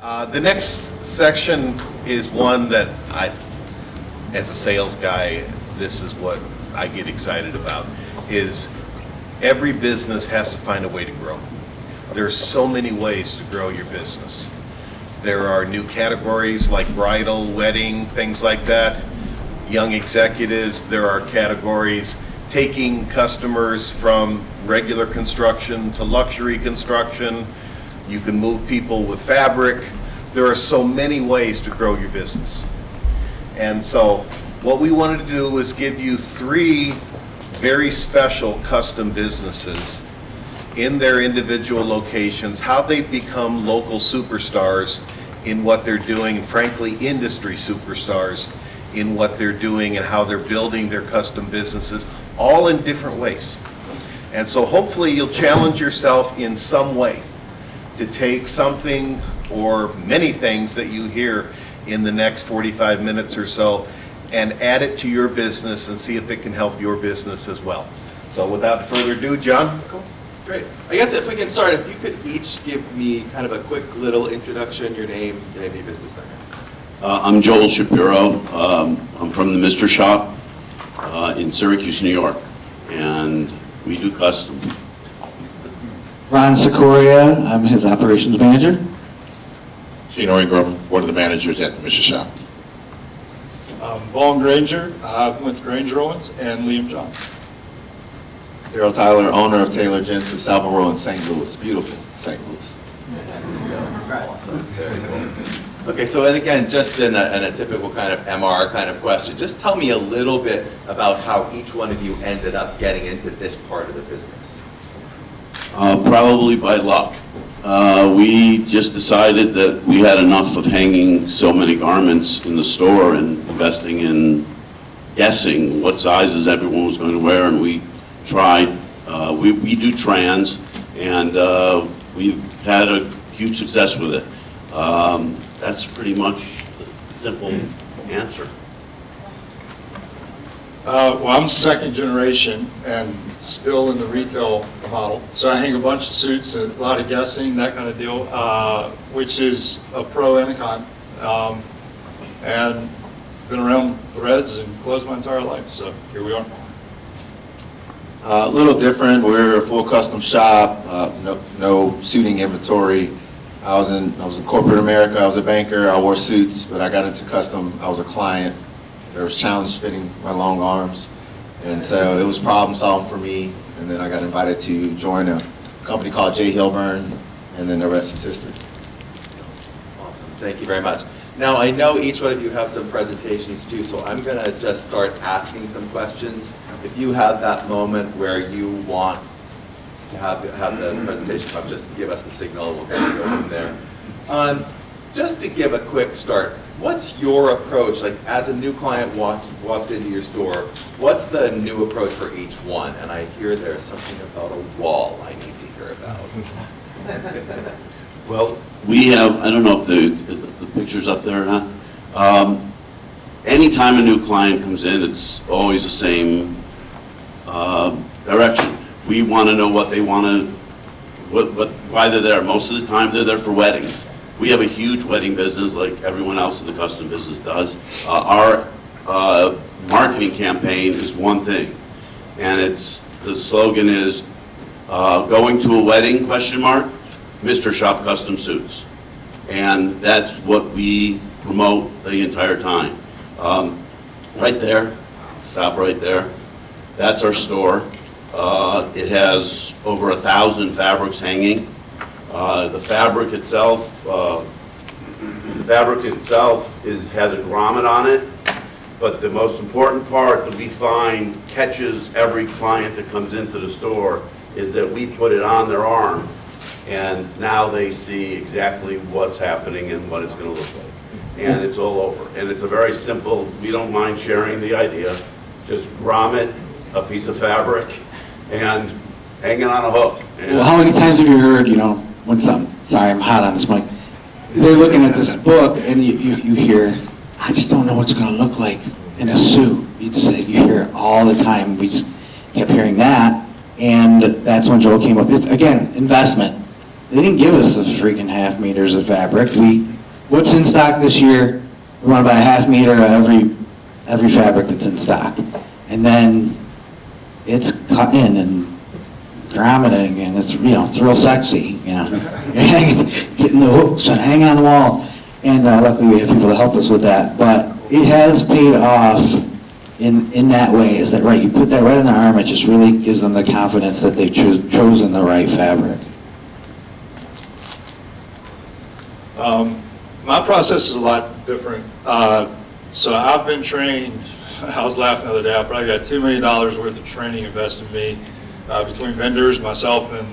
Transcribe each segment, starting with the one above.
The next section is one that as a sales guy, this is what I get excited about, is every business has to find a way to grow. There's so many ways to grow your business. There are new categories like bridal, wedding, things like that. Young executives, there are categories taking customers from regular construction to luxury construction. You can move people with fabric. There are so many ways to grow your business. And so what we wanted to do was give you 3 very special custom businesses in their individual locations, how they've become local superstars in what they're doing, frankly, industry superstars in what they're doing and how they're building their custom businesses, all in different ways. And so hopefully you'll challenge yourself in some way to take something or many things that you hear in the next 45 minutes or so and add it to your business and see if it can help your business as well. So without further ado, John? Cool. Great. I guess if we can start, if you could each give me kind of a quick little introduction, your name, maybe business center. I'm Joel Shapiro. I'm from the Mr. Shop in Syracuse, New York, and we do custom. Ron Cicoria, I'm his operations manager. Chino Ingram, one of the managers at the Mr. Shop. Vaughn Granger, with Granger Owings, and Liam John. Darryl Tyler, owner of Taylor Gents in Salvador in St. Louis. Beautiful St. Louis. That's right. Awesome. Very cool. Okay, so and again, just in a typical kind of MR kind of question, just tell me a little bit about how each one of you ended up getting into this part of the business. Probably by luck. We just decided that we had enough of hanging so many garments in the store and investing in guessing what sizes everyone was going to wear, and we tried. We do trans, and we've had a huge success with it. That's pretty much the simple answer. Well, I'm second generation and still in the retail model. So I hang a bunch of suits, a lot of guessing, that kind of deal, which is a pro and a con. And been around threads and clothes my entire life, so here we are. A little different. We're a full custom shop. No suiting inventory. I was in corporate America. I was a banker. I wore suits, but I got into custom. I was a client. There was challenge fitting my long arms, and so it was problem solving for me. And then I got invited to join a company called J. Hilburn, and then the rest is history. Awesome. Thank you very much. Now, I know each one of you have some presentations too, so I'm going to just start asking some questions. If you have that moment where you want to have the presentation up, just give us the signal, we'll kind of go from there. Just to give a quick start, what's your approach, like as a new client walks into your store, what's the new approach for each one? And I hear there's something about a wall I need to hear about. Well, we have, I don't know if the picture's up there or not. Anytime a new client comes in, it's always the same direction. We want to know what they want to, why they're there. Most of the time they're there for weddings. We have a huge wedding business like everyone else in the custom business does. Our marketing campaign is one thing, and the slogan is going to a wedding, ? Mr. Shop Custom Suits. And that's what we promote the entire time. Right there, stop right there. That's our store. It has over 1,000 fabrics hanging. The fabric itself has a grommet on it, but the most important part that we find catches every client that comes into the store is that we put it on their arm, and now they see exactly what's happening and what it's going to look like. And it's all over. And it's a very simple, we don't mind sharing the idea, just grommet a piece of fabric and hang it on a hook. And Well, how many times have you heard, when sorry, I'm hot on this mic, they're looking at this book and you hear, I just don't know what it's going to look like in a suit. You hear it all the time. We just kept hearing that, and that's when Joel came up with, again, investment. they didn't give us the freaking half meters of fabric. What's in stock this year? We want to buy a half meter of every fabric that's in stock. And then it's cutting and grommeting, and it's, it's real sexy, getting the hooks and hanging on the wall. And luckily we have people to help us with that. But it has paid off in that way. Is that right? You put that right on the arm, it just really gives them the confidence that they've chosen the right fabric. My process is a lot different. So I've been trained, I was laughing the other day, I probably got $2 million worth of training invested in me between vendors, myself, and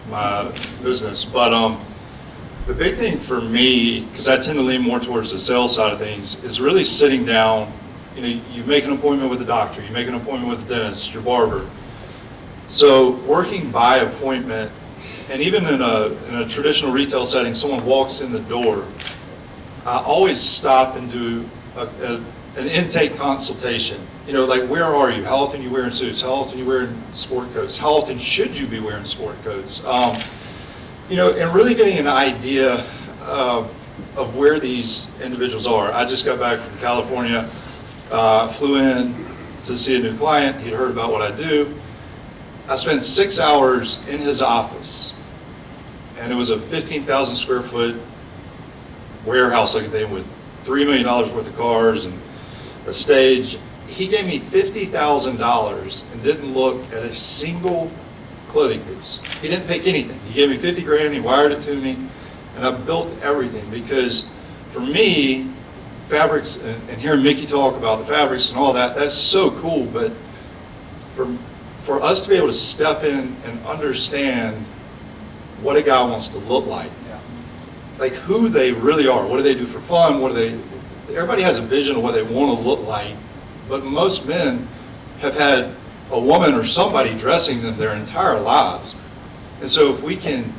my business. But the big thing for me, because I tend to lean more towards the sales side of things, is really sitting down. You make an appointment with the doctor, you make an appointment with the dentist, your barber. So working by appointment, and even in a traditional retail setting, someone walks in the door, I always stop and do an intake consultation. Like, where are you? How often are you wearing suits? How often are you wearing sport coats? How often should you be wearing sport coats? And really getting an idea of where these individuals are. I just got back from California, flew in to see a new client. He'd heard about what I do. I spent 6 hours in his office, and it was a 15,000 square foot warehouse like thing with $3 million worth of cars and a stage. He gave me $50,000 and didn't look at a single clothing piece. He didn't pick anything. He gave me 50 grand, he wired it to me, and I built everything. Because for me, fabrics, and hearing Mickey talk about the fabrics and all that, that's so cool. But for us to be able to step in and understand what a guy wants to look like who they really are, what do they do for fun, everybody has a vision of what they want to look like, but most men have had a woman or somebody dressing them their entire lives. And so if we can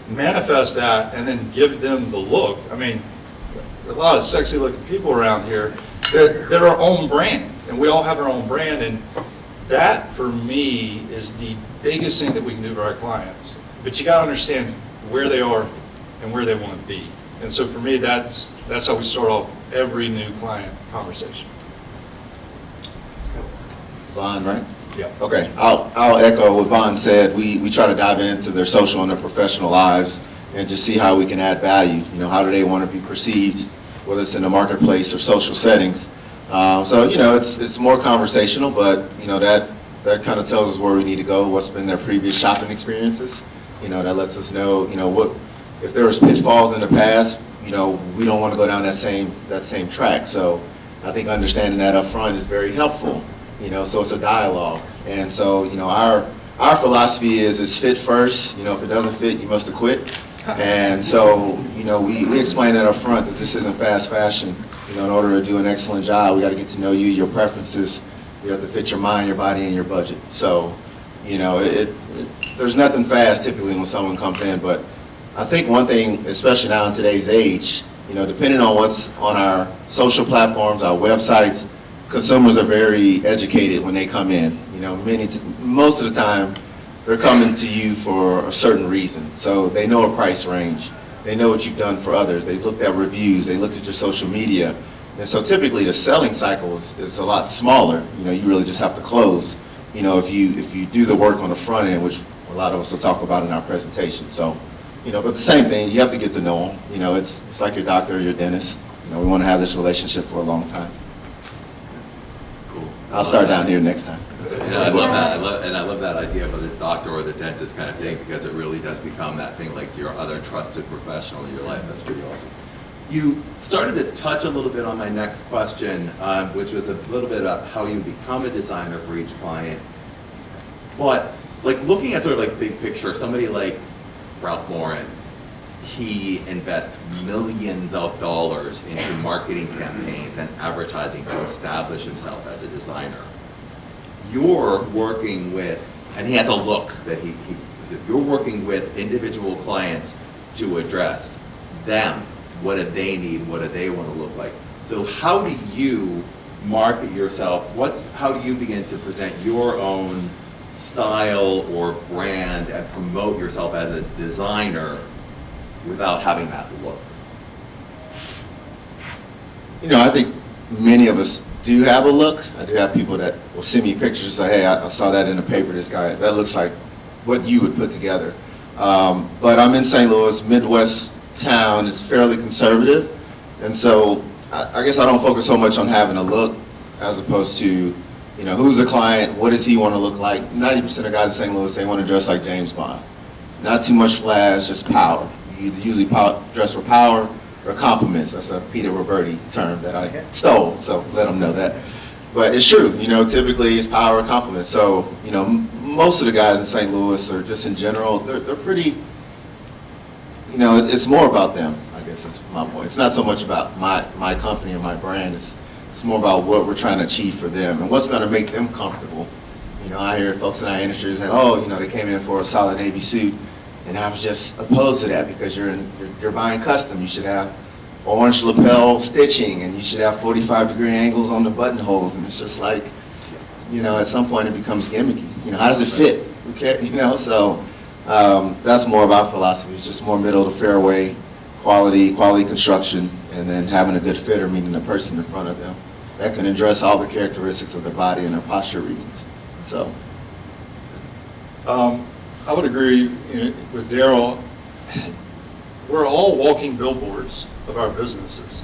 manifest that and then give them the look, there are a lot of sexy looking people around here that are our own brand, and we all have our own brand, and that for me is the biggest thing that we can do for our clients. But you got to understand where they are and where they want to be. And so for me, that's how we start off every new client conversation. Vaughn, right? Yeah. Okay, I'll echo what Vaughn said. We try to dive into their social and their professional lives and just see how we can add value. How do they want to be perceived, whether it's in the marketplace or social settings. It's more conversational, but that kind of tells us where we need to go, what's been their previous shopping experiences. That lets us know, what if there was pitfalls in the past, we don't want to go down that same track. So I think understanding that up front is very helpful. So it's a dialogue. And so, our philosophy is fit first. If it doesn't fit, you must have quit. And so, we explain that up front that this isn't fast fashion. In order to do an excellent job, we got to get to know you, your preferences. You have to fit your mind, your body, and your budget. So, there's nothing fast typically when someone comes in, but I think one thing, especially now in today's age, depending on what's on our social platforms, our websites, consumers are very educated when they come in. Most of the time, they're coming to you for a certain reason. So they know a price range. They know what you've done for others. They've looked at reviews. They looked at your social media. And so typically the selling cycle is a lot smaller. You really just have to close, if you do the work on the front end, which a lot of us will talk about in our presentation. So, but the same thing, you have to get to know them. It's like your doctor or your dentist. We want to have this relationship for a long time. Cool. I'll start down here next time. I love that. I love that idea of the doctor or the dentist kind of thing, because it really does become that thing like your other trusted professional in your life. That's pretty awesome. You started to touch a little bit on my next question, which was a little bit about how you become a designer for each client. But looking at sort of big picture, somebody like Ralph Lauren, he invests millions of dollars into marketing campaigns and advertising to establish himself as a designer. You're working with, and he has a look that you're working with individual clients to address them. What do they need? What do they want to look like? So how do you market yourself? How do you begin to present your own style or brand and promote yourself as a designer without having that look? I think many of us do have a look. I do have people that will send me pictures and say, hey, I saw that in the paper, this guy, that looks like what you would put together. But I'm in St. Louis, Midwest town is fairly conservative. And so I guess I don't focus so much on having a look as opposed to, who's the client, what does he want to look like? 90% of guys in St. Louis, they want to dress like James Bond. Not too much flash, just power. You either usually dress for power or compliments. That's a Peter Roberti term that I stole, so let them know that. But it's true, typically it's power or compliments. So, most of the guys in St. Louis, or just in general, they're pretty, it's more about them, I guess is my point. It's not so much about my company or my brand. It's more about what we're trying to achieve for them and what's going to make them comfortable. I hear folks in our industry saying, they came in for a solid navy suit, and I was just opposed to that because you're buying custom. You should have orange lapel stitching, and you should have 45-degree angles on the buttonholes, and it's just like, at some point it becomes gimmicky. How does it fit? Okay, so that's more of our philosophy. It's just more middle of the fairway, quality construction, and then having a good fitter, meaning the person in front of them that can address all the characteristics of their body and their posture readings. So, I would agree with Darryl. We're all walking billboards of our businesses.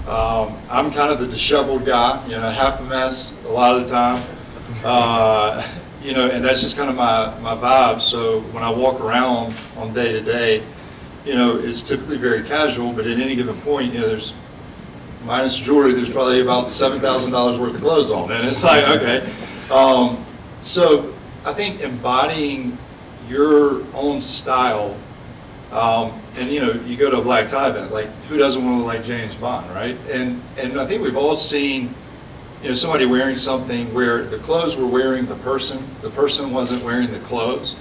I'm kind of the disheveled guy, half a mess a lot of the time, and that's just kind of my vibe. So when I walk around on day to day, it's typically very casual, but at any given point, there's, minus jewelry, there's probably about $7,000 worth of clothes on, and it's like, okay. So I think embodying your own style, and you go to a black tie event, like who doesn't want to look like James Bond, right? And I think we've all seen, somebody wearing something where the clothes were wearing the person wasn't wearing the clothes,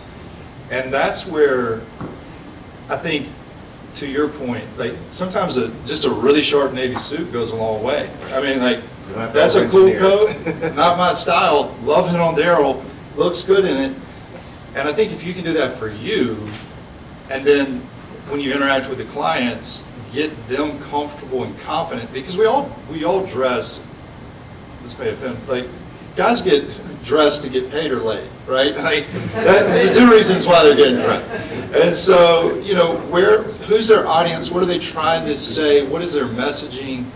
and that's where I think, to your point, like sometimes just a really sharp navy suit goes a long way. I mean, like that's a cool coat, not my style. Love it on Darryl, looks good in it. And I think if you can do that for you, and then when you interact with the clients, get them comfortable and confident, because we all dress. This may offend, like guys get dressed to get paid or late, right? Like that's the two reasons why they're getting dressed. And so, who's their audience? What are they trying to say? What is their messaging?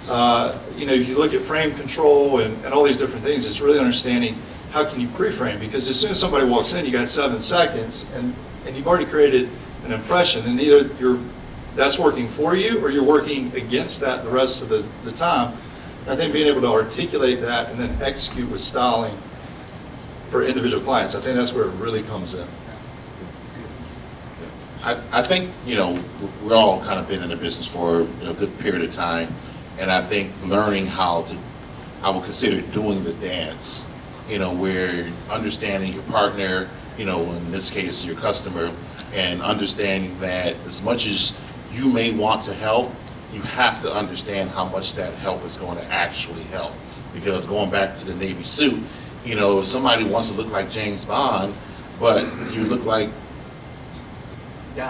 If you look at frame control and all these different things, it's really understanding how can you pre-frame, because as soon as somebody walks in, you got 7 seconds, and you've already created an impression, and either that's working for you or you're working against that the rest of the time. I think being able to articulate that and then execute with styling for individual clients, I think that's where it really comes in. I think, we're all kind of been in the business for a good period of time, and I think learning I would consider doing the dance, where understanding your partner, in this case, your customer, and understanding that as much as you may want to help, you have to understand how much that help is going to actually help. Because going back to the Navy suit, if somebody wants to look like James Bond, but you look like you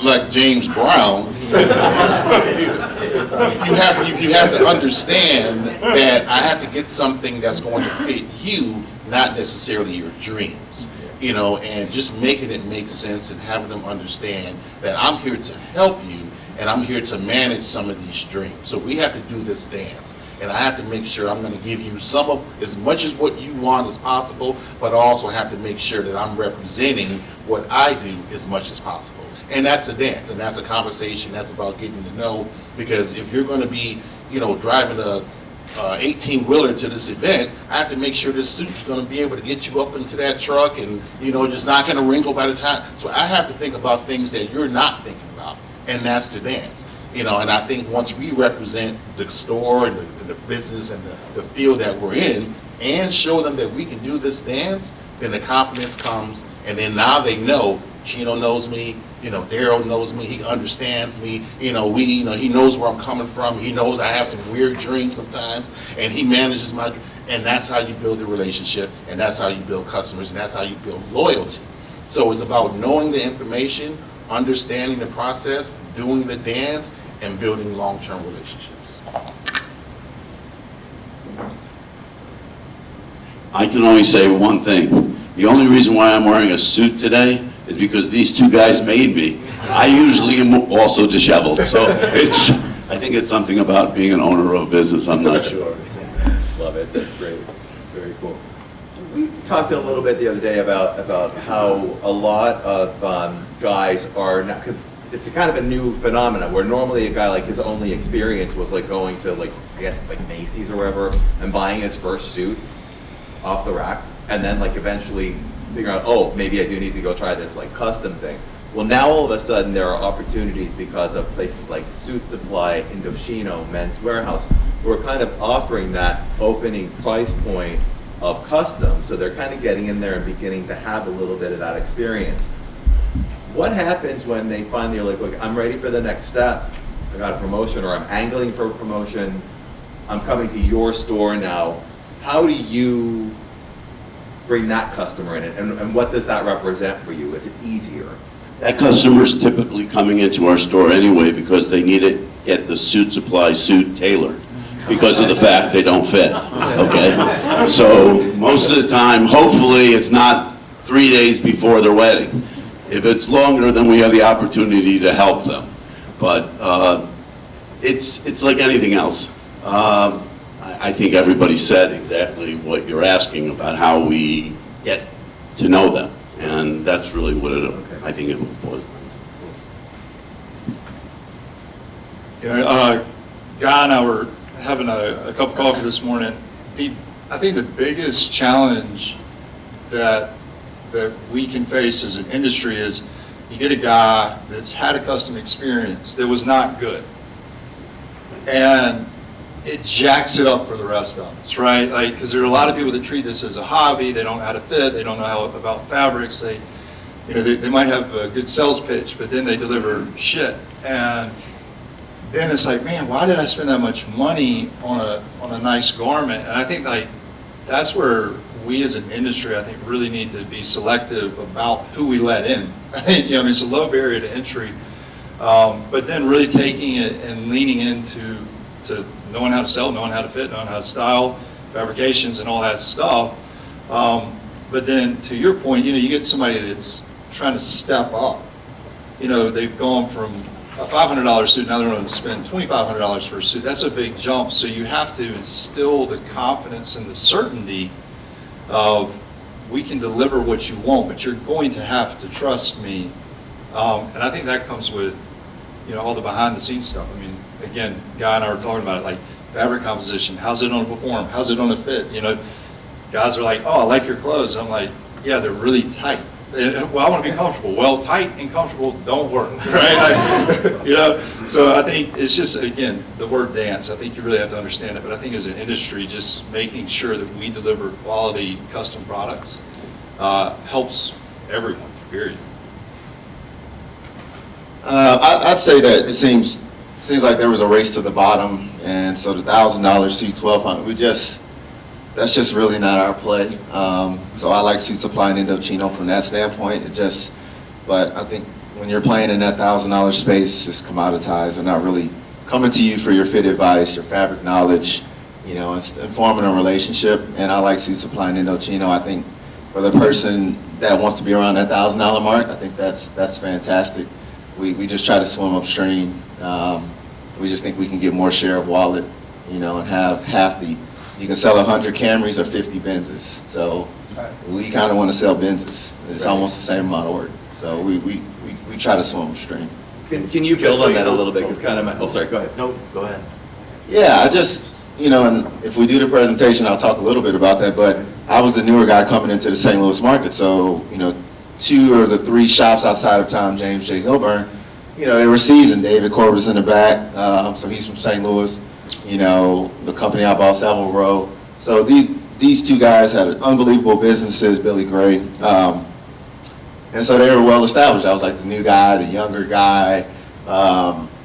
like James Brown, you have to understand that I have to get something that's going to fit you, not necessarily your dreams. And just making it make sense and having them understand that I'm here to help you and I'm here to manage some of these dreams. So we have to do this dance. And I have to make sure I'm going to give you as much as what you want as possible, but I also have to make sure that I'm representing what I do as much as possible. And that's a dance, and that's a conversation. That's about getting to know, because if you're going to be, driving a 18-wheeler to this event, I have to make sure this suit's going to be able to get you up into that truck and, just not going to wrinkle by the time. So I have to think about things that you're not thinking about, and that's the dance. And I think once we represent the store and the business and the field that we're in, and show them that we can do this dance, then the confidence comes, and then now they know Chino knows me, Darryl knows me, he understands me, he knows where I'm coming from, he knows I have some weird dreams sometimes, and he manages my, And that's how you build a relationship, and that's how you build customers, and that's how you build loyalty. So it's about knowing the information, understanding the process, doing the dance, and building long-term relationships. I can only say one thing. The only reason why I'm wearing a suit today is because these two guys made me. I usually am also disheveled, so I think it's something about being an owner of a business, I'm not sure. Love it, that's great, very cool. We talked a little bit the other day about how a lot of guys are not, because it's kind of a new phenomenon where normally a guy like his only experience was like going to like, I guess like Macy's or wherever and buying his first suit off the rack and then like eventually figure out, oh, maybe I do need to go try this like custom thing. Well, now all of a sudden there are opportunities because of places like Suit Supply, Indochino, Men's Warehouse, who are kind of offering that opening price point of custom. So they're kind of getting in there and beginning to have a little bit of that experience. What happens when they finally are like, look, I'm ready for the next step. I got a promotion or I'm angling for a promotion. I'm coming to your store now. How do you bring that customer in and what does that represent for you? Is it easier? That customer's typically coming into our store anyway because they need to get the Suit Supply suit tailored because of the fact they don't fit, okay? So most of the time, hopefully it's not 3 days before their wedding. If it's longer, then we have the opportunity to help them. But it's like anything else. I think everybody said exactly what you're asking about how we get to know them. And that's really what I think it was. You know, Guy and I were having a cup of coffee this morning. I think the biggest challenge that we can face as an industry is you get a guy that's had a custom experience that was not good. And it jacks it up for the rest of us, right? Like, because there are a lot of people that treat this as a hobby. They don't know how to fit. They don't know about fabrics. They might have a good sales pitch, but then they deliver shit. And then it's like, man, why did I spend that much money on a nice garment? And I think like that's where we as an industry, I think, really need to be selective about who we let in. I think, it's a low barrier to entry, but then really taking it and leaning into knowing how to sell, knowing how to fit, knowing how to style, fabrications and all that stuff. But then to your point, you get somebody that's trying to step up. They've gone from a $500 suit, now they're going to spend $2,500 for a suit. That's a big jump. So you have to instill the confidence and the certainty of we can deliver what you want, but you're going to have to trust me. And I think that comes with all the behind the scenes stuff. I mean, again, Guy and I were talking about it, like fabric composition, how's it going to perform, how's it going to fit? Guys are like, oh, I like your clothes. And I'm like, yeah, they're really tight. Well, I want to be comfortable. Well, tight and comfortable don't work, right? So I think it's just, again, the word dance. I think you really have to understand it. But I think as an industry, just making sure that we deliver quality custom products helps everyone, period. I'd say that it seems like there was a race to the bottom, and so the $1,000 suit, $1,200, that's just really not our play. So I like Suit Supply and Indochino from that standpoint. But I think when you're playing in that $1,000 space, it's commoditized. They're not really coming to you for your fit advice, your fabric knowledge. It's informing a relationship. And I like Suit Supply and Indochino. I think for the person that wants to be around that $1,000 mark, I think that's fantastic. We just try to swim upstream. We just think we can get more share of wallet, and have half the. You can sell 100 Camrys or 50 Benzes. So we kind of want to sell Benzes. It's almost the same amount of work. So we try to swim upstream. Can you build on that a little bit? Because kind of oh, sorry, go ahead. No, go ahead. Yeah, I just, and if we do the presentation, I'll talk a little bit about that. But I was the newer guy coming into the St. Louis market. So, 2 or the 3 shops outside of town, James J. Hilburn, they were seasoned. David Corber's in the back, so he's from St. Louis. The company I bought, Savile Row. So these 2 guys had unbelievable businesses, Billy Gray. And so they were well established. I was like the new guy, the younger guy.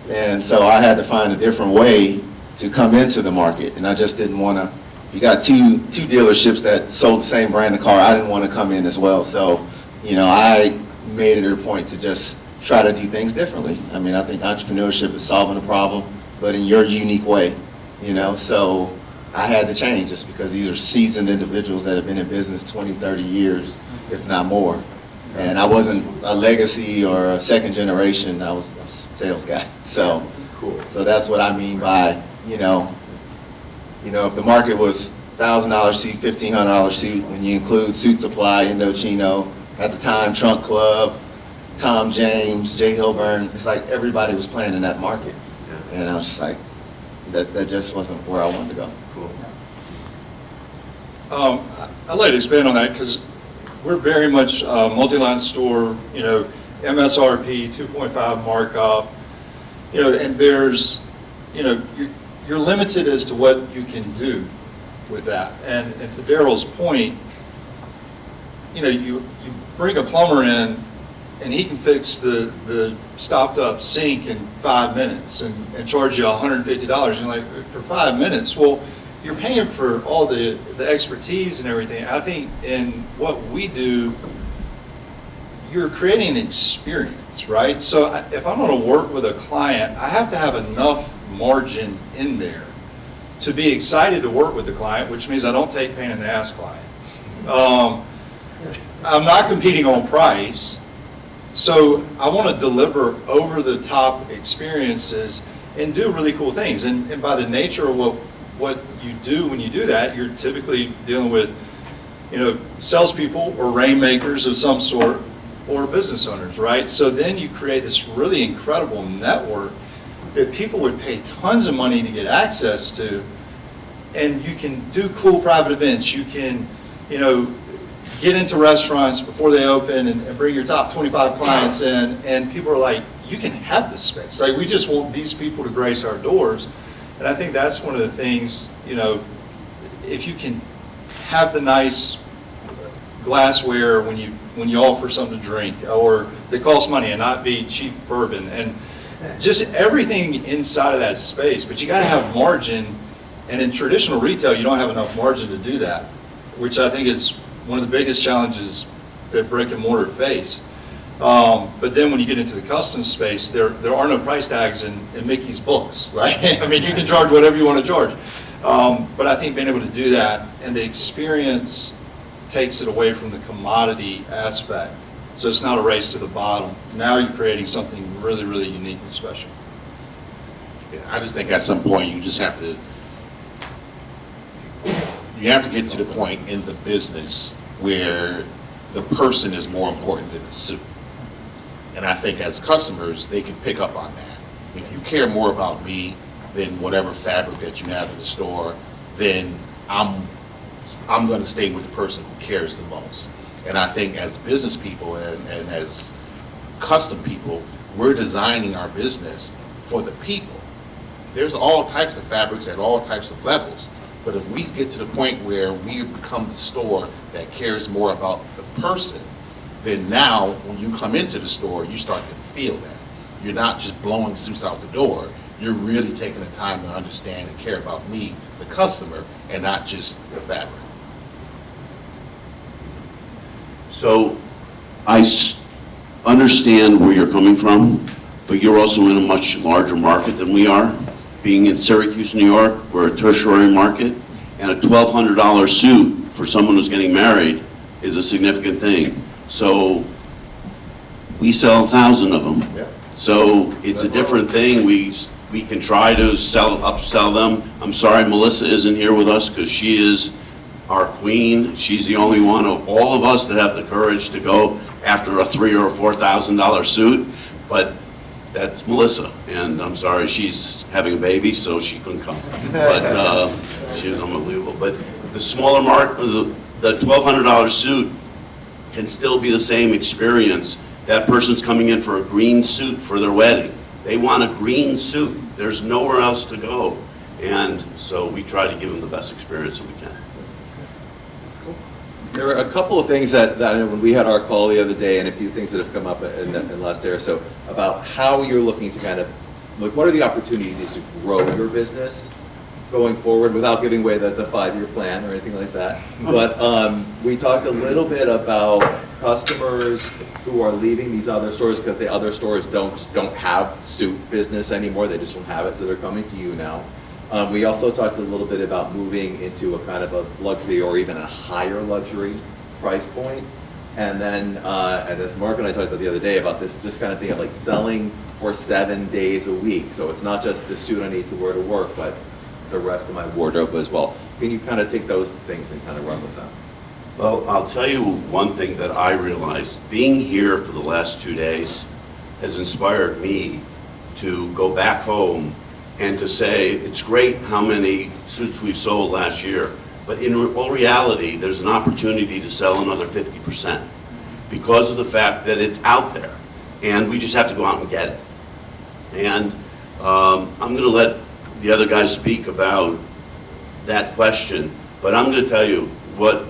And so I had to find a different way to come into the market. And I just didn't want to you got two dealerships that sold the same brand of car, I didn't want to come in as well. So, I made it a point to just try to do things differently. I mean, I think entrepreneurship is solving a problem, but in your unique way, So I had to change just because these are seasoned individuals that have been in business 20, 30 years, if not more. And I wasn't a legacy or a second generation, I was a sales guy. So, Cool. so that's what I mean by, if the market was $1,000 suit, $1,500 suit, when you include Suit Supply, Indochino, at the time Trunk Club, Tom James, Jay Hilburn, it's like everybody was playing in that market. And I was just like, that just wasn't where I wanted to go. Cool. I'd like to expand on that because we're very much a multi-line store, MSRP, 2.5 markup, and there's, you're limited as to what you can do with that. And to Darryl's point, you bring a plumber in and he can fix the stopped up sink in 5 minutes and charge you $150. And like, for 5 minutes, well, you're paying for all the expertise and everything. I think in what we do, you're creating an experience, right? So if I'm gonna work with a client, I have to have enough margin in there to be excited to work with the client, which means I don't take pain in the ass clients. I'm not competing on price, so I want to deliver over-the-top experiences and do really cool things. And by the nature of what you do when you do that, you're typically dealing with, salespeople or rainmakers of some sort or business owners, right? So then you create this really incredible network that people would pay tons of money to get access to, and you can do cool private events. You can, get into restaurants before they open and bring your top 25 clients in, and people are like, you can have this space. Like, we just want these people to grace our doors. And I think that's one of the things, if you can have the nice glassware when you offer something to drink, or that costs money and not be cheap bourbon, and just everything inside of that space. But you got to have margin, and in traditional retail, you don't have enough margin to do that, which I think is one of the biggest challenges that brick and mortar face. But then when you get into the custom space, there are no price tags in Mickey's books, right? I mean, you can charge whatever you want to charge. But I think being able to do that, and the experience takes it away from the commodity aspect. So it's not a race to the bottom. Now you're creating something really, really unique and special. Yeah, I just think at some point you just have to, get to the point in the business where the person is more important than the suit. And I think as customers, they can pick up on that. If you care more about me than whatever fabric that you have in the store, then I'm going to stay with the person who cares the most. And I think as business people and as custom people, we're designing our business for the people. There's all types of fabrics at all types of levels. But if we get to the point where we become the store that cares more about the person, then now when you come into the store, you start to feel that. You're not just blowing suits out the door. You're really taking the time to understand and care about me, the customer, and not just the fabric. So understand where you're coming from, but you're also in a much larger market than we are. Being in Syracuse, New York, we're a tertiary market, and a $1,200 suit for someone who's getting married is a significant thing. So we sell 1,000 of them. Yeah. So it's a different thing. We can try to upsell them. I'm sorry Melissa isn't here with us because she is our queen. She's the only one of all of us that have the courage to go after a $3,000 or $4,000 suit, but that's Melissa, and I'm sorry, she's having a baby, so she couldn't come. But she was unbelievable. But the smaller market, the $1,200 suit can still be the same experience. That person's coming in for a green suit for their wedding. They want a green suit. There's nowhere else to go. And so we try to give them the best experience that we can. There are a couple of things that when we had our call the other day, and a few things that have come up in the last day or so, about how you're looking to kind of, like, what are the opportunities to grow your business going forward, without giving away the 5-year plan or anything like that. But we talked a little bit about customers who are leaving these other stores because the other stores don't have suit business anymore. They just don't have it, so they're coming to you now. We also talked a little bit about moving into a kind of a luxury or even a higher luxury price point. And then, and as Mark and I talked about the other day about this kind of thing of like selling for 7 days a week. So it's not just the suit I need to wear to work, but the rest of my wardrobe as well. Can you kind of take those things and kind of run with them? Well, I'll tell you one thing that I realized. Being here for the last 2 days has inspired me to go back home and to say, it's great how many suits we've sold last year, but in all reality, there's an opportunity to sell another 50% because of the fact that it's out there, and we just have to go out and get it. And I'm going to let the other guys speak about that question, but I'm going to tell you what,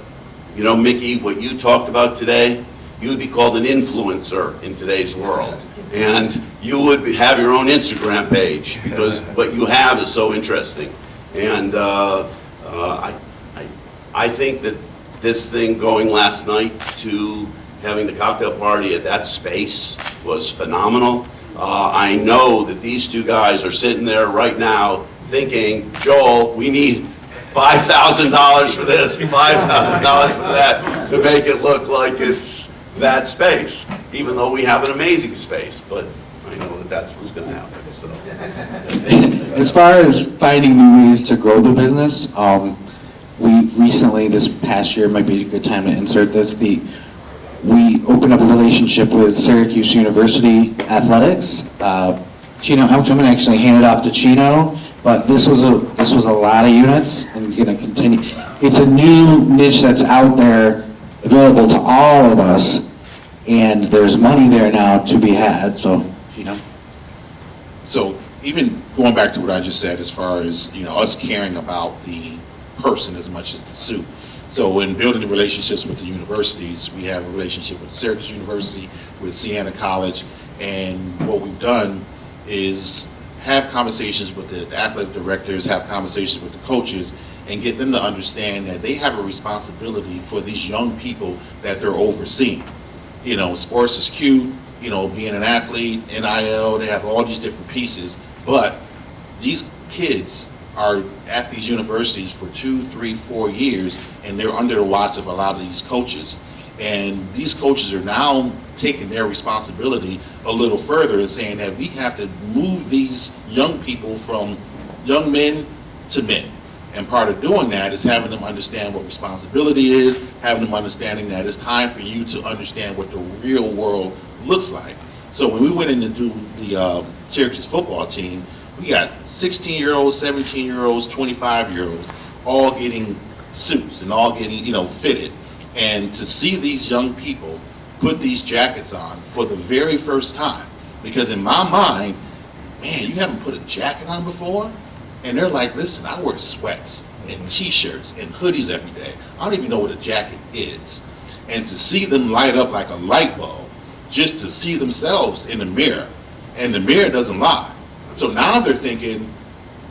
you know, Mickey, what you talked about today, you would be called an influencer in today's world. And you would have your own Instagram page because what you have is so interesting. And I think that this thing going last night to having the cocktail party at that space was phenomenal. I know that these two guys are sitting there right now thinking, Joel, we need $5,000 for this, $5,000 for that, to make it look like it's that space, even though we have an amazing space. But I know that that's what's going to happen. So. As far as finding new ways to grow the business, we recently, this past year, might be a good time to insert this, we opened up a relationship with Syracuse University Athletics. Chino, I'm going to actually hand it off to Chino, but this was a lot of units, and going to continue. It's a new niche that's out there, available to all of us, and there's money there now to be had. So, Chino. So even going back to what I just said, as far as, you know, us caring about the person as much as the suit. So in building the relationships with the universities, we have a relationship with Syracuse University, with Siena College, and what we've done is have conversations with the athletic directors, have conversations with the coaches, and get them to understand that they have a responsibility for these young people that they're overseeing. You know, sports is cute, you know, being an athlete, NIL, they have all these different pieces, but these kids are at these universities for 2, 3, 4 years, and they're under the watch of a lot of these coaches. And these coaches are now taking their responsibility a little further and saying that we have to move these young people from young men to men. And part of doing that is having them understand what responsibility is, having them understanding that it's time for you to understand what the real world looks like. So when we went in to do the Syracuse football team, we got 16-year-olds, 17-year-olds, 25-year-olds, all getting suits and all getting, you know, fitted. And to see these young people put these jackets on for the very first time, because in my mind, man, you haven't put a jacket on before? And they're like, listen, I wear sweats and t-shirts and hoodies every day. I don't even know what a jacket is. And to see them light up like a light bulb, just to see themselves in the mirror, and the mirror doesn't lie. So now they're thinking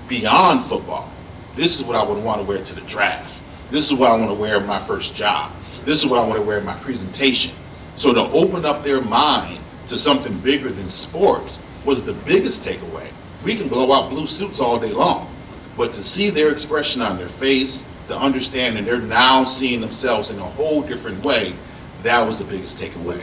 beyond football. This is what I would want to wear to the draft. This is what I want to wear in my first job. This is what I want to wear in my presentation. So to open up their mind to something bigger than sports was the biggest takeaway. We can blow out blue suits all day long, but to see their expression on their face, to understand that they're now seeing themselves in a whole different way, that was the biggest takeaway.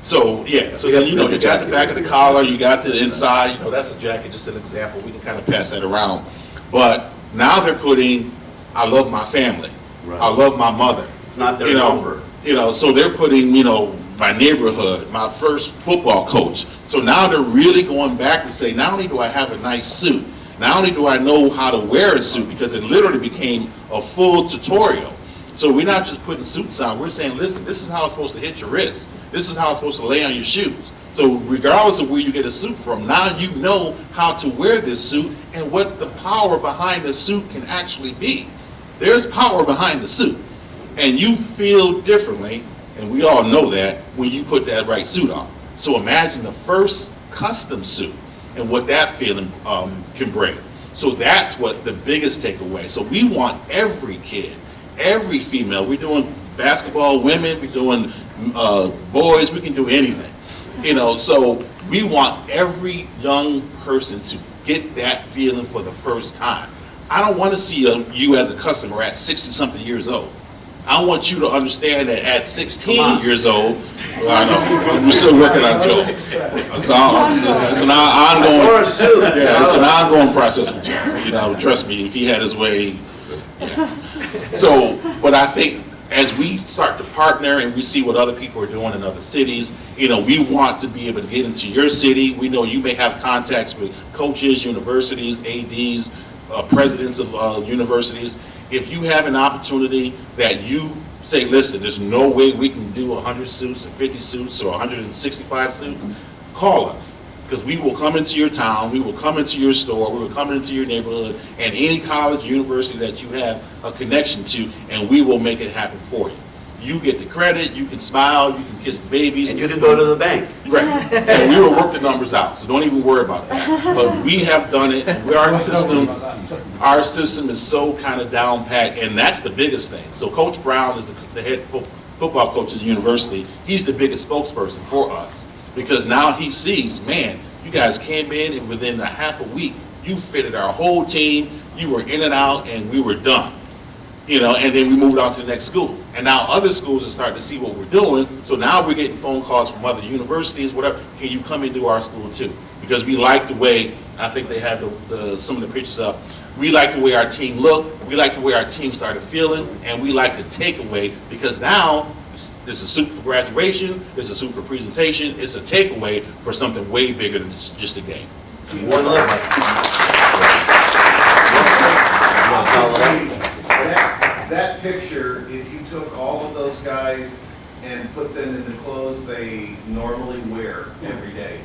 So yeah, so then, you know, you got the back of the collar, you got the inside, you know, that's a jacket, just an example. We can kind of pass that around. But now they're putting, I love my family. Right. I love my mother. It's not their You know, number. you know, so they're putting, you know, my neighborhood, my first football coach. So now they're really going back to say, not only do I have a nice suit, not only do I know how to wear a suit, because it literally became a full tutorial. So we're not just putting suits on, we're saying, listen, this is how it's supposed to hit your wrist. This is how it's supposed to lay on your shoes. So regardless of where you get a suit from, now you know how to wear this suit and what the power behind the suit can actually be. There's power behind the suit. And you feel differently, and we all know that, when you put that right suit on. So imagine the first custom suit and what that feeling can bring. So that's what the biggest takeaway. So we want every kid, every female. We're doing basketball, women, we're doing boys, we can do anything. You know, so we want every young person to get that feeling for the first time. I don't want to see you as a customer at 60-something years old. I want you to understand that at 16 years old, I know, we're still working on Joel. It's an ongoing, Or a suit. yeah, it's an ongoing process with Joel. You know, trust me, if he had his way, yeah. So, but I think as we start to partner and we see what other people are doing in other cities, you know, we want to be able to get into your city. We know you may have contacts with coaches, universities, ADs, presidents of universities. If you have an opportunity that you say, listen, there's no way we can do 100 suits or 50 suits or 165 suits, call us. Because we will come into your town, we will come into your store, we will come into your neighborhood, and any college, university that you have a connection to, and we will make it happen for you. You get the credit, you can smile, you can kiss the babies. And you can go to the bank. Right, and we will work the numbers out, so don't even worry about that. But we have done it, and our system is so kind of down pat, and that's the biggest thing. So Coach Brown is the head football coach at the university. He's the biggest spokesperson for us, because now he sees, man, you guys came in, and within a half a week, you fitted our whole team, you were in and out, and we were done. You know, and then we moved on to the next school. And now other schools are starting to see what we're doing, so now we're getting phone calls from other universities, whatever, can you come into our school too? Because we like the way, I think they have some of the pictures up, we like the way our team looked, we like the way our team started feeling, and we like the takeaway, because now this is a suit for graduation, it's a suit for presentation, it's a takeaway for something way bigger than just a game. That picture, if you took all of those guys and put them in the clothes they normally wear every day,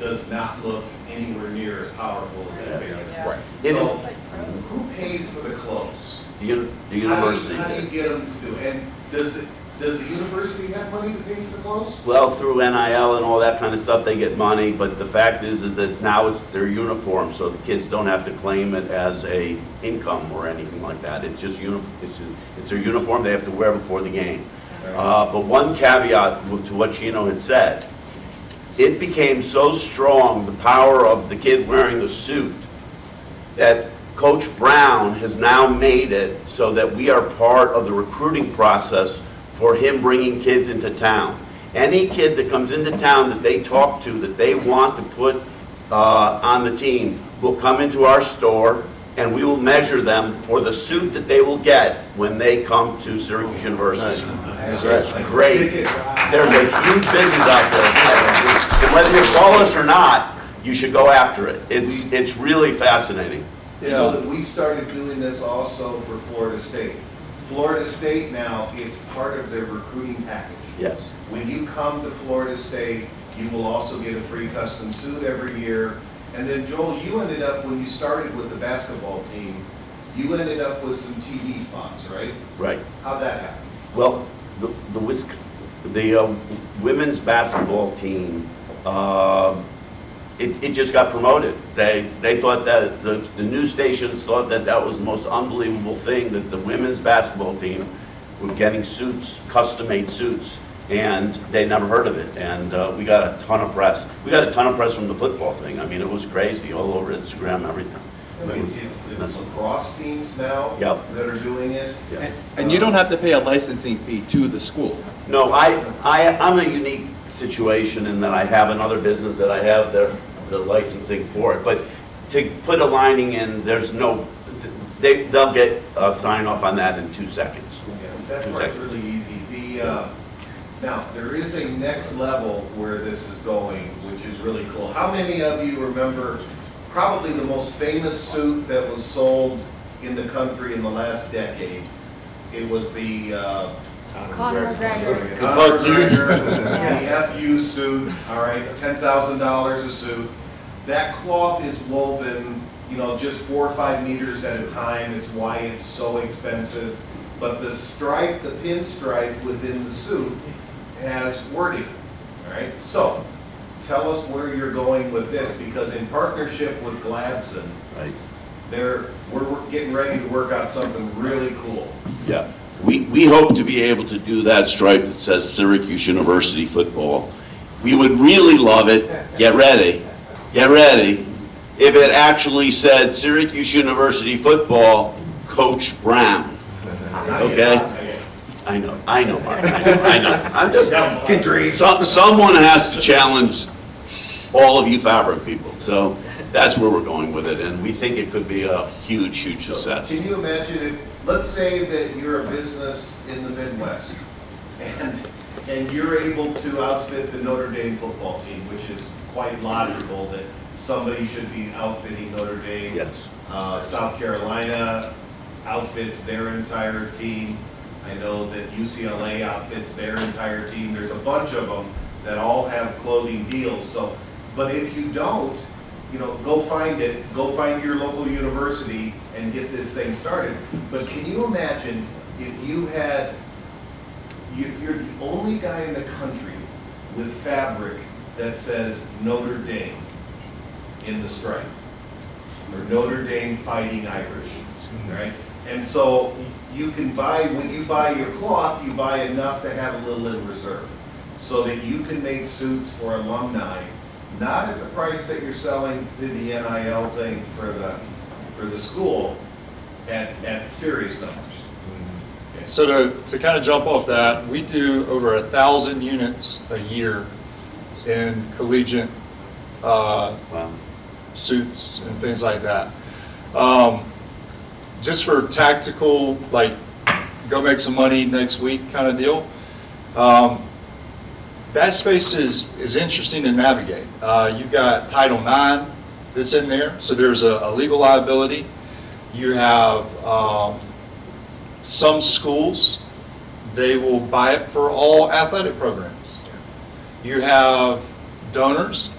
does not look anywhere near as powerful as that picture. Right. So, who pays for the clothes? The university. How do you get them to do it? And does the university have money to pay for the clothes? Well, through NIL and all that kind of stuff, they get money, but the fact is that now it's their uniform, so the kids don't have to claim it as a income or anything like that. It's just it's their uniform they have to wear before the game. But one caveat to what Chino had said, it became so strong, the power of the kid wearing the suit, that Coach Brown has now made it so that we are part of the recruiting process for him bringing kids into town. Any kid that comes into town that they talk to, that they want to put on the team, will come into our store, and we will measure them for the suit that they will get when they come to Syracuse University. That's great. There's a huge business out there. And whether you follow us or not, you should go after it. It's really fascinating. You know that we started doing this also for Florida State. Florida State now, it's part of their recruiting package. Yes. When you come to Florida State, you will also get a free custom suit every year. And then Joel, you ended up, when you started with the basketball team, you ended up with some TV spots, right? Right. How'd that happen? Well, the women's basketball team, it just got promoted. They thought that, the news stations thought that that was the most unbelievable thing, that the women's basketball team were getting suits, custom-made suits, and they never heard of it. And we got a ton of press. We got a ton of press from the football thing. I mean, it was crazy, all over Instagram, everything. It's lacrosse teams now Yep. that are doing it. Yeah. And you don't have to pay a licensing fee to the school. No, I'm a unique situation in that I have another business that I have the licensing for it. But to put a lining in, there's no, they'll get a sign off on that in 2 seconds. Yeah, that 2 part's seconds. really easy. Now, there is a next level where this is going, which is really cool. How many of you remember probably the most famous suit that was sold in the country in the last decade? It was the Conor McGregor. Conor McGregor, the FU suit, all right, $10,000 a suit. That cloth is woven, just 4 or 5 meters at a time. It's why it's so expensive. But the stripe, the pinstripe within the suit has wording, all right? So, tell us where you're going with this, because in partnership with Gladson, Right. we're getting ready to work out something really cool. Yeah, we hope to be able to do that stripe that says Syracuse University football. We would really love it, get ready, if it actually said Syracuse University football, Coach Brown, okay? I know, Mark, I know. I'm just, someone has to challenge all of you fabric people, so that's where we're going with it, and we think it could be a huge, huge success. Can you imagine if, let's say that you're a business in the Midwest, and you're able to outfit the Notre Dame football team, which is quite logical that somebody should be outfitting Notre Dame. Yes. South Carolina outfits their entire team. I know that UCLA outfits their entire team. There's a bunch of them that all have clothing deals. So, but if you don't, go find it, go find your local university and get this thing started. But can you imagine if you're the only guy in the country with fabric that says Notre Dame in the stripe, or Notre Dame Fighting Irish, right? And so you can buy, when you buy your cloth, you buy enough to have a little in reserve, so that you can make suits for alumni, not at the price that you're selling to the NIL thing for the school, at serious numbers. Okay. So to kind of jump off that, we do over 1,000 units a year in collegiate suits and things like that. Just for tactical, like go make some money next week kind of deal. That space is interesting to navigate. You've got Title IX that's in there, so there's a legal liability. You have some schools, they will buy it for all athletic programs. You have donors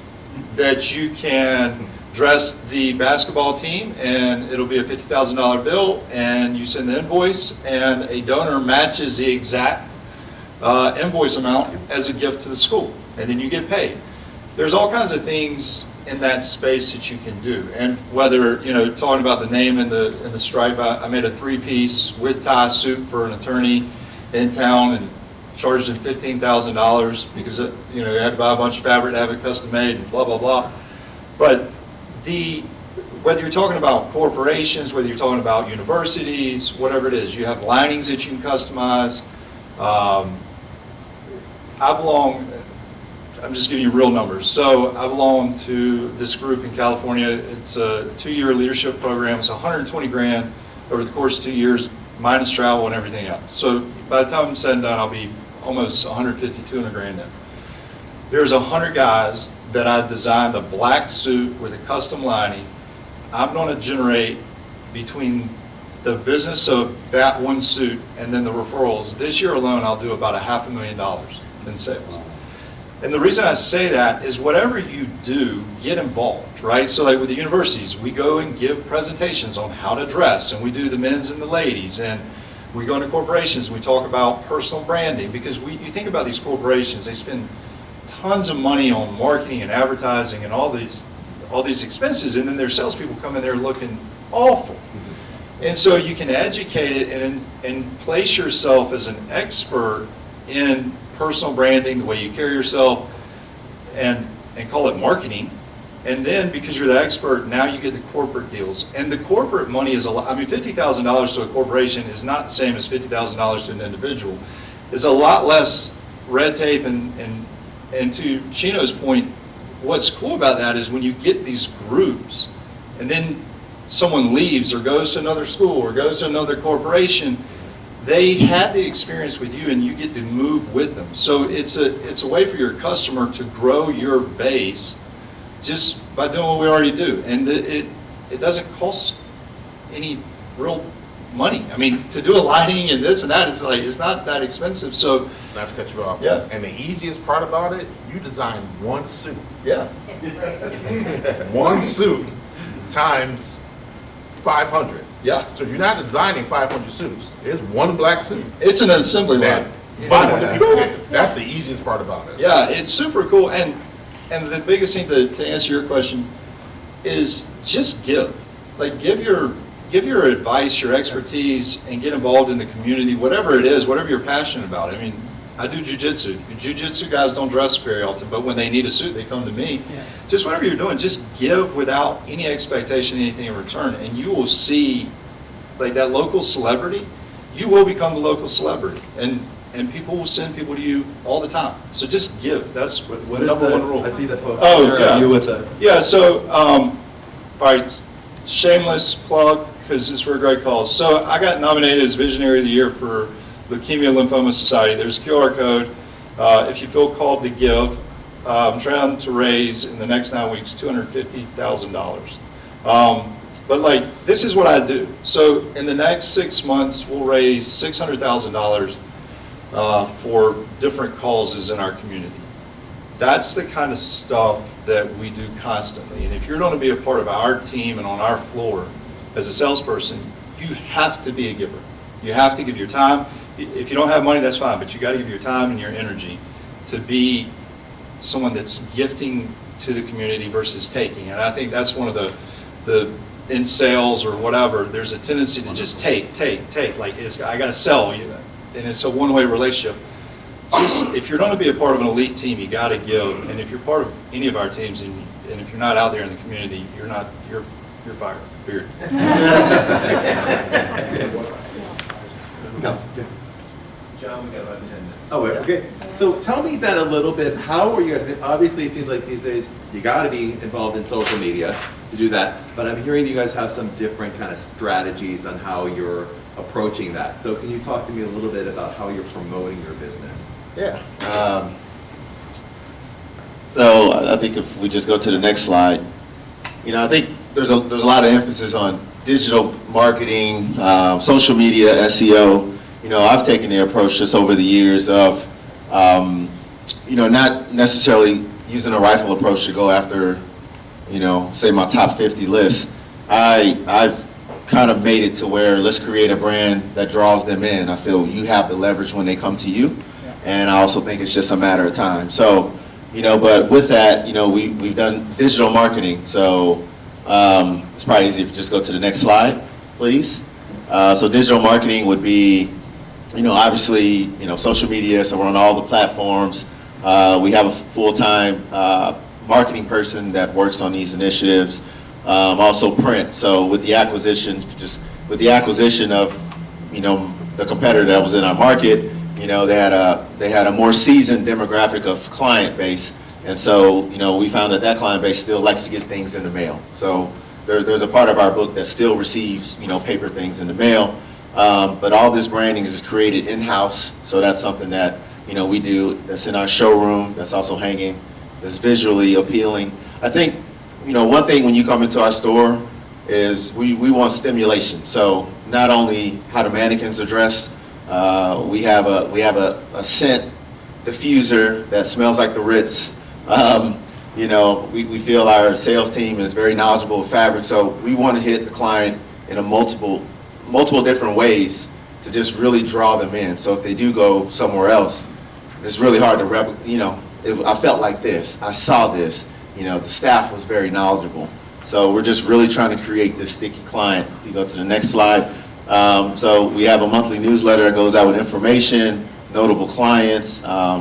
that you can dress the basketball team and it'll be a $50,000 bill, and you send the invoice and a donor matches the exact invoice amount as a gift to the school, and then you get paid. There's all kinds of things in that space that you can do, and whether, talking about the name and the stripe, I made a 3-piece with tie suit for an attorney in town and charged him $15,000 because you had to buy a bunch of fabric to have it custom made and blah blah blah. But whether you're talking about corporations, whether you're talking about universities, whatever it is, you have linings that you can customize. I'm just giving you real numbers. So I belong to this group in California. It's a 2-year leadership program. It's $120,000 over the course of 2 years, minus travel and everything else. So by the time I'm said and done, I'll be almost $150,000-$200,000 in. There's 100 guys that I designed a black suit with a custom lining. I'm going to generate between the business of that one suit and then the referrals. This year alone, I'll do about $500,000 in sales. And the reason I say that is whatever you do, get involved, right? So like with the universities, we go and give presentations on how to dress, and we do the men's and the ladies, and we go into corporations and we talk about personal branding, because you think about these corporations, they spend tons of money on marketing and advertising and all these expenses, and then their salespeople come in there looking awful. And so you can educate it and place yourself as an expert in personal branding, the way you carry yourself, and call it marketing. And then because you're the expert, now you get the corporate deals. And the corporate money is a lot. I mean, $50,000 to a corporation is not the same as $50,000 to an individual. It's a lot less red tape. And to Chino's point, what's cool about that is when you get these groups, and then someone leaves or goes to another school or goes to another corporation, they had the experience with you and you get to move with them. So it's a way for your customer to grow your base just by doing what we already do. And it doesn't cost any real money. I mean, to do a lining and this and that, it's not that expensive. So Not to cut you off. Yeah. And the easiest part about it, you design one suit. yeah. One suit times 500. Yeah. So you're not designing 500 suits. It's one black suit. It's an assembly line. That 500 people get it. That's the easiest part about it. Yeah, it's super cool. And the biggest thing to answer your question is just give. like give your advice, your expertise, and get involved in the community, whatever it is, whatever you're passionate about. I mean, I do jujitsu. Jujitsu guys don't dress very often, but when they need a suit, they come to me. Yeah. Just whatever you're doing, just give without any expectation, anything in return, and you will see, like that local celebrity, you will become the local celebrity, and people will send people to you all the time. So just give. That's what number one rule. I see the post. Oh, yeah. You with the... Yeah, so, all right, shameless plug, because it's for a great cause. So I got nominated as Visionary of the Year for Leukemia Lymphoma Society. There's a QR code. If you feel called to give, I'm trying to raise in the next 9 weeks $250,000. But like, this is what I do. So in the next 6 months, we'll raise $600,000 for different causes in our community. That's the kind of stuff that we do constantly. And if you're going to be a part of our team and on our floor as a salesperson, you have to be a giver. You have to give your time. If you don't have money, that's fine, but you got to give your time and your energy to be someone that's gifting to the community versus taking. And I think that's one of the in sales or whatever, there's a tendency to just take. Like, I got to sell you, and it's a one-way relationship. Just, if you're going to be a part of an elite team, you got to give. And if you're part of any of our teams, and if you're not out there in the community, you're fired. Period. John, we got about 10 minutes. Oh, wait, okay. So tell me then a little bit, how are you guys, obviously it seems like these days you got to be involved in social media to do that, but I'm hearing you guys have some different kind of strategies on how you're approaching that. So can you talk to me a little bit about how you're promoting your business? Yeah. So I think if we just go to the next slide, I think there's a lot of emphasis on digital marketing, social media, SEO. I've taken the approach just over the years of, not necessarily using a rifle approach to go after, say my top 50 list. I've kind of made it to where let's create a brand that draws them in. I feel you have the leverage when they come to you, and I also think it's just a matter of time. So, but with that, we've done digital marketing. So it's probably easy if you just go to the next slide, please. So digital marketing would be, obviously, social media, so we're on all the platforms. We have a full-time marketing person that works on these initiatives. Also print, so with the acquisition of, the competitor that was in our market, they had a more seasoned demographic of client base. And so, we found that client base still likes to get things in the mail. So there's a part of our book that still receives, paper things in the mail. But all this branding is created in-house, so that's something that, we do, that's in our showroom, that's also hanging, that's visually appealing. I think, one thing when you come into our store is we want stimulation. So not only how the mannequins are dressed, we have a scent diffuser that smells like the Ritz. We feel our sales team is very knowledgeable of fabric, so we want to hit the client in a multiple different ways to just really draw them in. So if they do go somewhere else, it's really hard to replicate. I felt like this, I saw this, the staff was very knowledgeable. So we're just really trying to create this sticky client. If you go to the next slide. So we have a monthly newsletter that goes out with information, notable clients,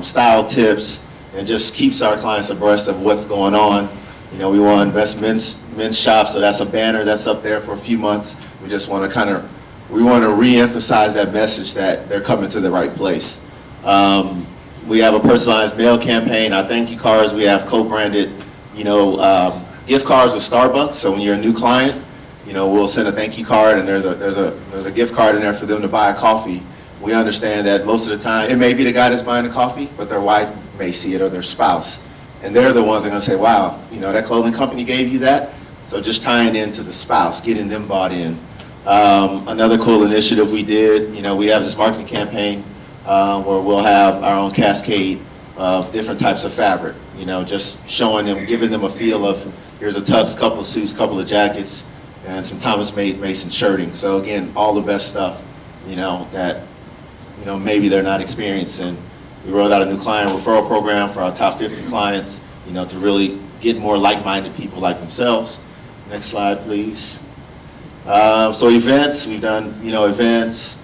style tips, and just keeps our clients abreast of what's going on. We won Best Men's Shop, so that's a banner that's up there for a few months. We just want to re-emphasize that message that they're coming to the right place. We have a personalized mail campaign. Our thank you cards, we have co-branded, gift cards with Starbucks. So when you're a new client, we'll send a thank you card, and there's a gift card in there for them to buy a coffee. We understand that most of the time, it may be the guy that's buying the coffee, but their wife may see it or their spouse. And they're the ones that are going to say, wow, that clothing company gave you that? So just tying into the spouse, getting them bought in. Another cool initiative we did, we have this marketing campaign where we'll have our own cascade of different types of fabric, just showing them, giving them a feel of, here's a tux, couple of suits, couple of jackets, and some Thomas Mason shirting. So again, all the best stuff, that, maybe they're not experiencing. We rolled out a new client referral program for our top 50 clients, to really get more like-minded people like themselves. Next slide, please. So events, we've done, events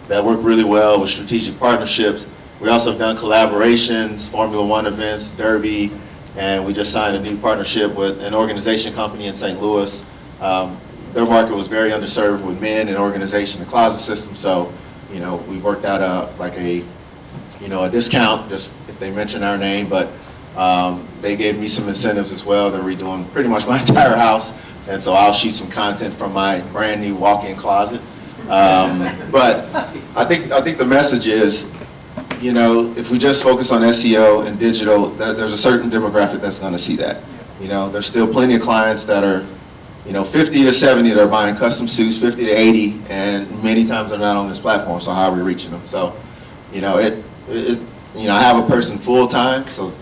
that work really well with strategic partnerships. We also have done collaborations, Formula One events, Derby, and we just signed a new partnership with an organization company in St. Louis. Their market was very underserved with men and organization and closet systems, so, we worked out a discount just if they mention our name, but they gave me some incentives as well. They're redoing pretty much my entire house, and so I'll shoot some content from my brand new walk-in closet. But I think the message is, if we just focus on SEO and digital, there's a certain demographic that's going to see that. There's still plenty of clients that are, 50 to 70 that are buying custom suits, 50 to 80, and many times they're not on this platform. So how are we reaching them? So, I have a person full time. So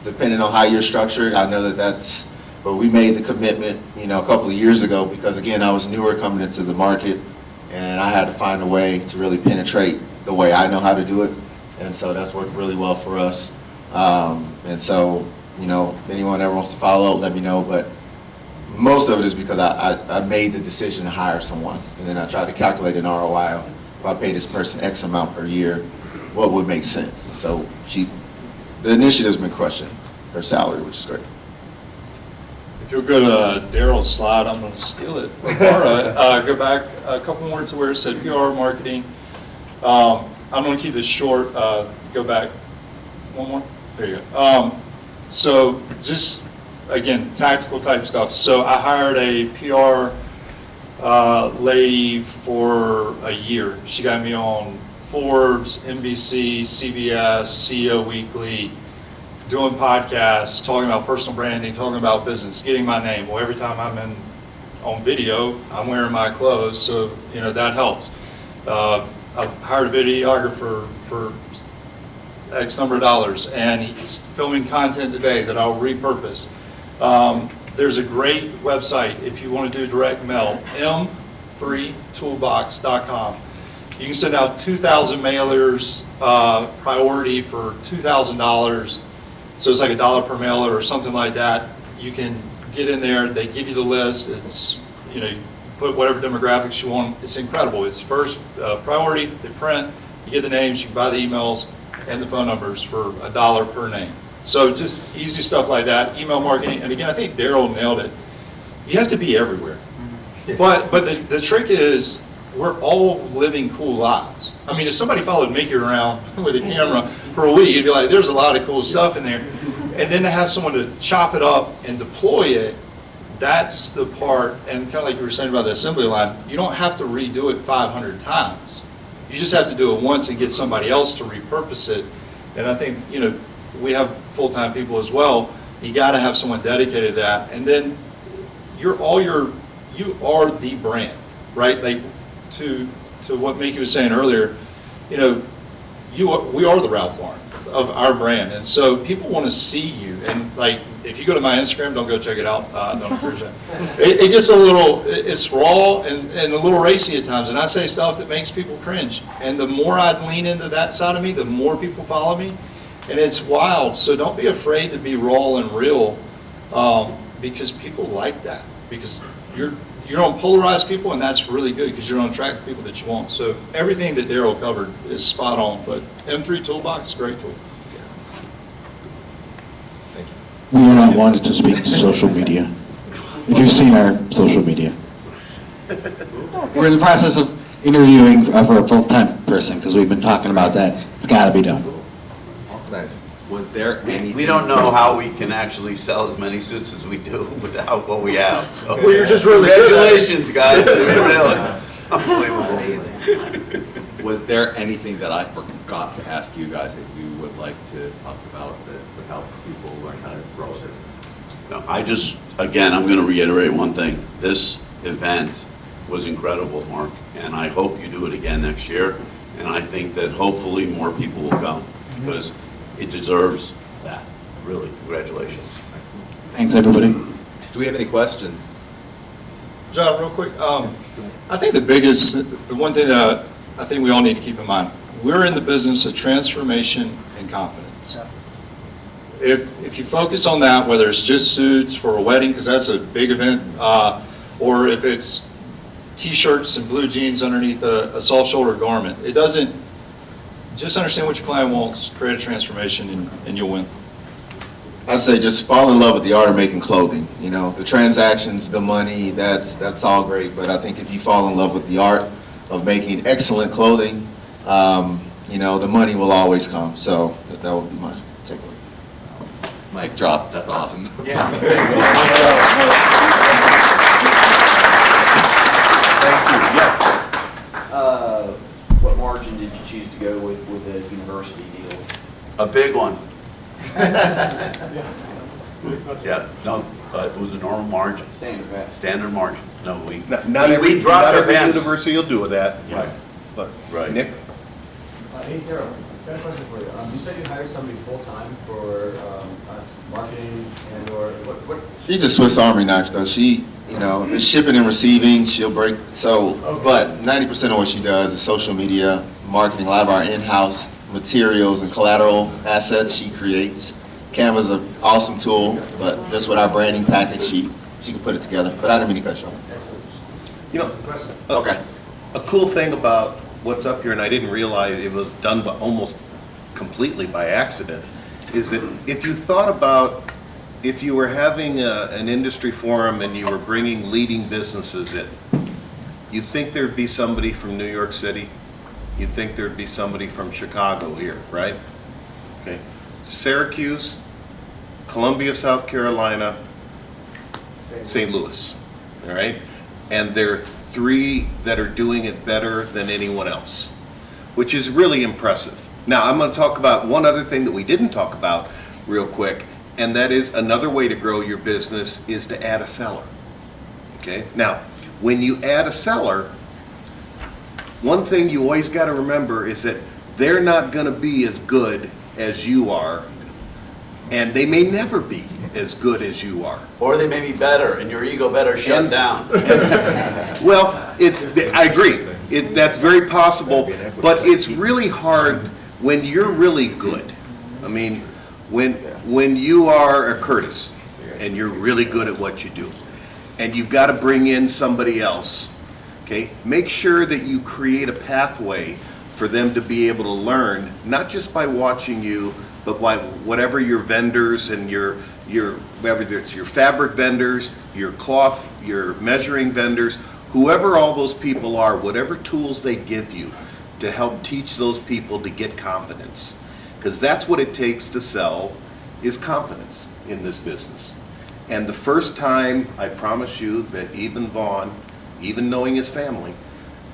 depending on how you're structured, I know that's. But we made the commitment, a couple of years ago because again, I was newer coming into the market, and I had to find a way to really penetrate the way I know how to do it. And so that's worked really well for us. And so, if anyone ever wants to follow, let me know. But most of it is because I made the decision to hire someone. And then I tried to calculate an ROI of if I pay this person X amount per year, what would make sense. So the initiative's been crushing her salary, which is great. If you'll go to Darryl's slide, I'm going to steal it. Go back a couple more to where it said PR marketing. I'm going to keep this short. Go back one more. There you go. So just, again, tactical type stuff. So I hired a PR lady for a year. She got me on Forbes, NBC, CBS, CEO Weekly, doing podcasts, talking about personal branding, talking about business, getting my name. Well, every time I'm on video, I'm wearing my clothes, so that helps. I hired a videographer for X number of dollars, and he's filming content today that I'll repurpose. There's a great website if you want to do direct mail, m3toolbox.com. You can send out 2,000 mailers, priority for $2,000. So it's like $1 per mailer or something like that. You can get in there, they give you the list. It's, you put whatever demographics you want. It's incredible. It's first priority, they print, you get the names, you can buy the emails and the phone numbers for $1 per name. So just easy stuff like that, email marketing. And again, I think Darryl nailed it. You have to be everywhere. But the trick is, we're all living cool lives. I mean, if somebody followed Mickey around with a camera for a week, you'd be like, there's a lot of cool stuff in there. And then to have someone to chop it up and deploy it, that's the part, and kind of like you were saying about the assembly line, you don't have to redo it 500 times. You just have to do it once and get somebody else to repurpose it. And I think, we have full-time people as well. You got to have someone dedicated to that. And then you are the brand, right? Like, to what Mickey was saying earlier, we are the Ralph Lauren of our brand, and so people want to see you. And like, if you go to my Instagram, don't go check it out. Don't encourage that. It gets it's raw and a little racy at times, and I say stuff that makes people cringe. And the more I lean into that side of me, the more people follow me, and it's wild. So don't be afraid to be raw and real, because people like that. Because you don't polarize people, and that's really good because you're on track with people that you want. So everything that Darryl covered is spot on, but M3 Toolbox, great tool. We are not ones to speak to social media. If you've seen our social media. We're in the process of interviewing for a full-time person because we've been talking about that. It's got to be done. Nice. Was there anything? We don't know how we can actually sell as many suits as we do without what we have. So, Well, you're just really good at it. congratulations, guys. Really. Unbelievable. Was there anything that I forgot to ask you guys that you would like to talk about that would help people learn how to grow a business? No, again, I'm going to reiterate one thing. This event was incredible, Mark, and I hope you do it again next year. And I think that hopefully more people will come because it deserves that. Really, congratulations. Thanks, everybody. Do we have any questions? John, real quick, I think the one thing that I think we all need to keep in mind, we're in the business of transformation and confidence. If you focus on that, whether it's just suits for a wedding, because that's a big event, or if it's t-shirts and blue jeans underneath a soft shoulder garment. It doesn't, just understand what your client wants, create a transformation, and you'll win. I'd say just fall in love with the art of making clothing. You know, the transactions, the money, that's all great. But I think if you fall in love with the art of making excellent clothing, you know, the money will always come. So that would be my takeaway. Mic drop, that's awesome. Yeah. What margin did you choose to go with the university deal? A big one. Yeah, no, it was a normal margin, Standard, right? standard margin. No, we Not every, we dropped not our every pants. university will do that. Right. But, Right. Nick? Hey, Darryl, got a question for you. You said you hired somebody full-time for marketing and/or what? She's a Swiss Army knife, though. She, you know, if it's shipping and receiving, she'll break. So, but 90% of what she does is social media, marketing. A lot of our in-house materials and collateral assets she creates. Canva's an awesome tool, but just with our branding package, she can put it together. But I didn't mean to cut you off. You know, Okay. a cool thing about what's up here, and I didn't realize it was done by, almost completely by accident, is that if you thought about if you were having an industry forum and you were bringing leading businesses in, you'd think there'd be somebody from New York City, you'd think there'd be somebody from Chicago here, right? Okay. Syracuse, Columbia, South Carolina, St. Louis, all right? And there are 3 that are doing it better than anyone else, which is really impressive. Now, I'm going to talk about one other thing that we didn't talk about real quick, and that is another way to grow your business is to add a seller, okay? Now, when you add a seller, one thing you always got to remember is that they're not going to be as good as you are, and they may never be as good as you are. Or they may be better, and your ego better shut And- down. Well, I agree. That's very possible, but it's really hard when you're really good. I mean, when you are a Curtis and you're really good at what you do, and you've got to bring in somebody else, okay, make sure that you create a pathway for them to be able to learn, not just by watching you, but by whatever your vendors and your whether it's your fabric vendors, your cloth, your measuring vendors, whoever all those people are, whatever tools they give you to help teach those people to get confidence. Because that's what it takes to sell, is confidence in this business. And the first time, I promise you that even Vaughn, even knowing his family,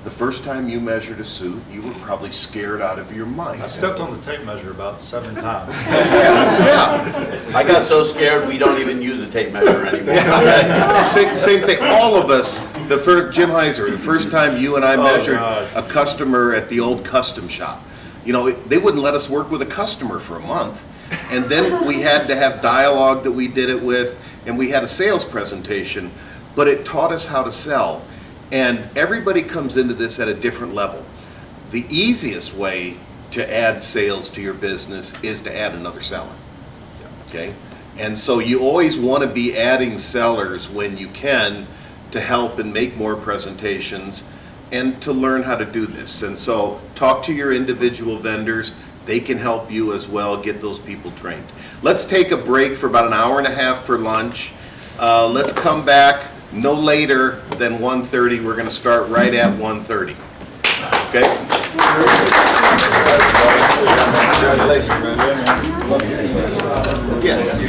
the first time you measured a suit, you were probably scared out of your mind. I stepped on the tape measure about 7 times. Yeah. I got so scared we don't even use a tape measure anymore. Same thing. All of us. The first Jim Heiser. The first time you and I measured a customer at the old custom shop, you know, they wouldn't let us work with a customer for a month, and then we had to have dialogue that we did it with, and we had a sales presentation. But it taught us how to sell, and everybody comes into this at a different level. The easiest way to add sales to your business is to add another seller. Okay, and so you always want to be adding sellers when you can to help and make more presentations and to learn how to do this. And so talk to your individual vendors. They can help you as well, get those people trained. Let's take a break for about an hour and a half for lunch. Let's come back no later than 1:30. We're going to start right at 1:30. Okay? Congratulations, man. Yes.